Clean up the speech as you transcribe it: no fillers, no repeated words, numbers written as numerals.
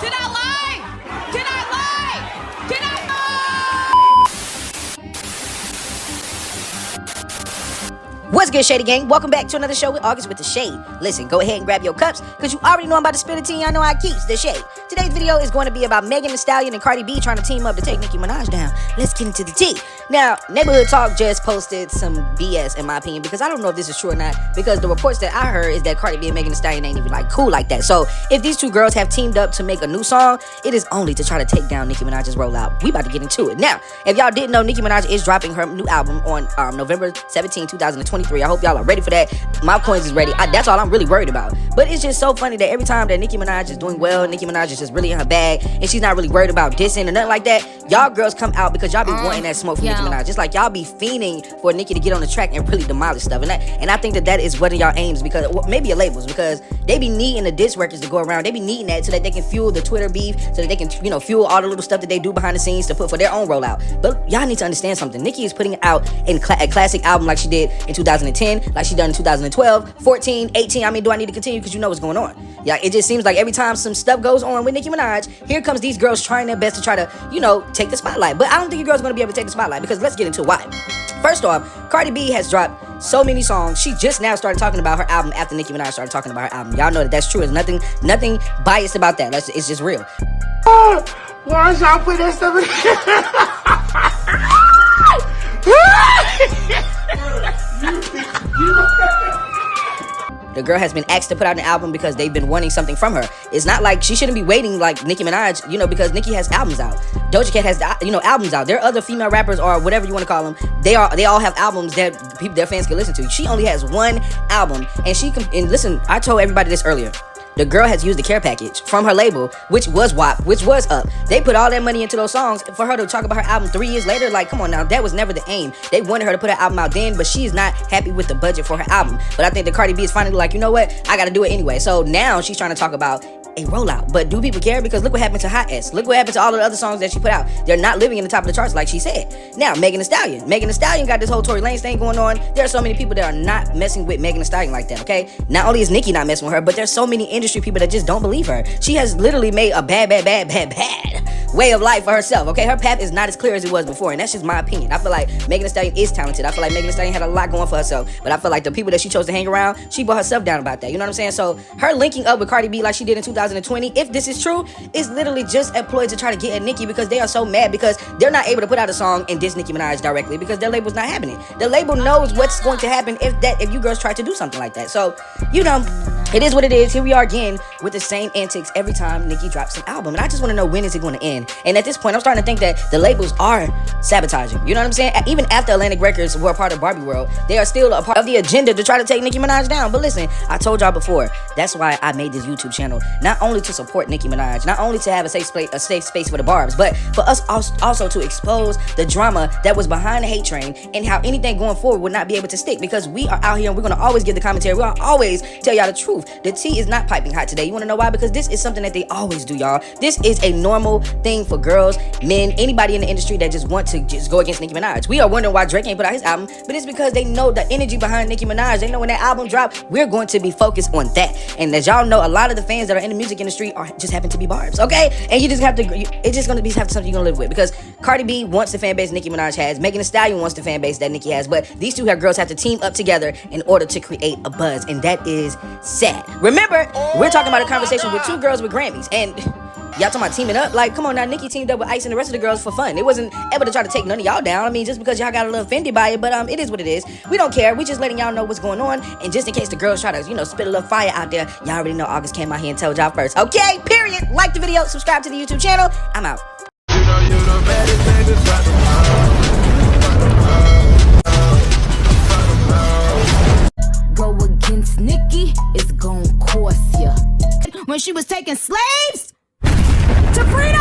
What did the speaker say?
Did I lie? Did I lie? Did I lie? What's good, Shady Gang? Welcome back to another show with August with the Shade. Listen, go ahead and grab your cups, because you already know I'm about to spill the tea. I know I keeps the shade. Today's video is going to be about Megan Thee Stallion and Cardi B trying to team up to take Nicki Minaj down. Let's get into the tea. Now, Neighborhood Talk just posted some BS, in my opinion, because I don't know if this is true or not, because the reports that I heard is that Cardi B and Megan Thee Stallion ain't even like cool like that. So if these two girls have teamed up to make a new song, it is only to try to take down Nicki Minaj's rollout. We about to get into it. Now, if y'all didn't know, Nicki Minaj is dropping her new album on November 17, 2023. I hope y'all are ready for that. My coins is ready. That's all I'm really worried about. But it's just so funny that every time that Nicki Minaj is doing well, Nicki Minaj is just really in her bag, and she's not really worried about dissing or nothing like that, y'all girls come out because y'all be wanting that smoke from Nicki Minaj. Just like y'all be fiending for Nicki to get on the track and really demolish stuff. And I think that is one of y'all aims, because maybe your labels, because they be needing the diss records to go around. They be needing that so that they can fuel the Twitter beef, so that they can, fuel all the little stuff that they do behind the scenes to put for their own rollout. But y'all need to understand something. Nicki is putting out a classic album like she did in 2010, like she done in 2012, 14, 18. I mean, do I need to continue? Because you know what's going on. Yeah, it just seems like every time some stuff goes on with Nicki Minaj, here comes these girls trying their best to try to, take the spotlight. But I don't think you girls are going to be able to take the spotlight, because let's get into why. First off, Cardi B has dropped so many songs. She just now started talking about her album after Nicki Minaj started talking about her album. Y'all know that that's true. There's nothing biased about that. It's just real. Why y'all put that stuff in The girl has been asked to put out an album because they've been wanting something from her. It's not like she shouldn't be waiting like Nicki Minaj, because Nicki has albums out. Doja Cat has, albums out. There are other female rappers, or whatever you want to call them. They all have albums that their fans can listen to. She only has one album, and and listen, I told everybody this earlier. The girl has used the care package from her label, which was WAP, which was Up. They put all that money into those songs for her to talk about her album 3 years later. Like, come on now, that was never the aim. They wanted her to put her album out then, but she's not happy with the budget for her album. But I think that Cardi B is finally like, you know what? I gotta do it anyway. So now she's trying to talk about a rollout. But do people care? Because look what happened to Hot S. Look what happened to all of the other songs that she put out. They're not living in the top of the charts like she said. Now, Megan Thee Stallion. Megan Thee Stallion got this whole Tory Lanez thing going on. There are so many people that are not messing with Megan Thee Stallion like that, okay? Not only is Nicki not messing with her, but there's so many industry people that just don't believe her. She has literally made a bad way of life for herself, okay? Her path is not as clear as it was before, and that's just my opinion. I feel like Megan Thee Stallion is talented. I feel like Megan Thee Stallion had a lot going for herself, but I feel like the people that she chose to hang around, she brought herself down about that. You know what I'm saying? So her linking up with Cardi B like she did in 2020, if this is true, is literally just a ploy to try to get at Nicki, because they are so mad because they're not able to put out a song and diss Nicki Minaj directly because their label's not having it. The label knows what's going to happen if you girls try to do something like that. So, it is what it is. Here we are again with the same antics every time Nicki drops an album. And I just want to know, when is it going to end? And at this point, I'm starting to think that the labels are sabotaging. You know what I'm saying? Even after Atlantic Records were a part of Barbie World, they are still a part of the agenda to try to take Nicki Minaj down. But listen, I told y'all before, that's why I made this YouTube channel. Not only to support Nicki Minaj, not only to have a safe space for the Barbs, but for us also to expose the drama that was behind the hate train, and how anything going forward would not be able to stick, because we are out here and we're going to always give the commentary. We'll always tell y'all the truth. The tea is not piping hot today. You want to know why? Because this is something that they always do, y'all. This is a normal thing for girls, men, anybody in the industry that just want to just go against Nicki Minaj. We are wondering why Drake ain't put out his album, but it's because they know the energy behind Nicki Minaj. They know when that album dropped, we're going to be focused on that. And as y'all know, a lot of the fans that are in the music industry just happen to be Barbs, okay? And you just have to, it's just going to be something you're going to live with, because Cardi B wants the fan base Nicki Minaj has. Megan Thee Stallion wants the fan base that Nicki has, but these two girls have to team up together in order to create a buzz, and that is sad. Remember, we're talking about a conversation with two girls with Grammys, and y'all talking about teaming up? Like, come on now, Nicki teamed up with Ice and the rest of the girls for fun. It wasn't able to try to take none of y'all down. I mean, just because y'all got a little offended by it, but it is what it is. We don't care. We just letting y'all know what's going on, and just in case the girls try to, spit a little fire out there, y'all already know August came out here and told y'all first. Okay, period. Like the video, subscribe to the YouTube channel. I'm out. Go against Nicki, it's gon' cost ya. When she was taking slaves to freedom.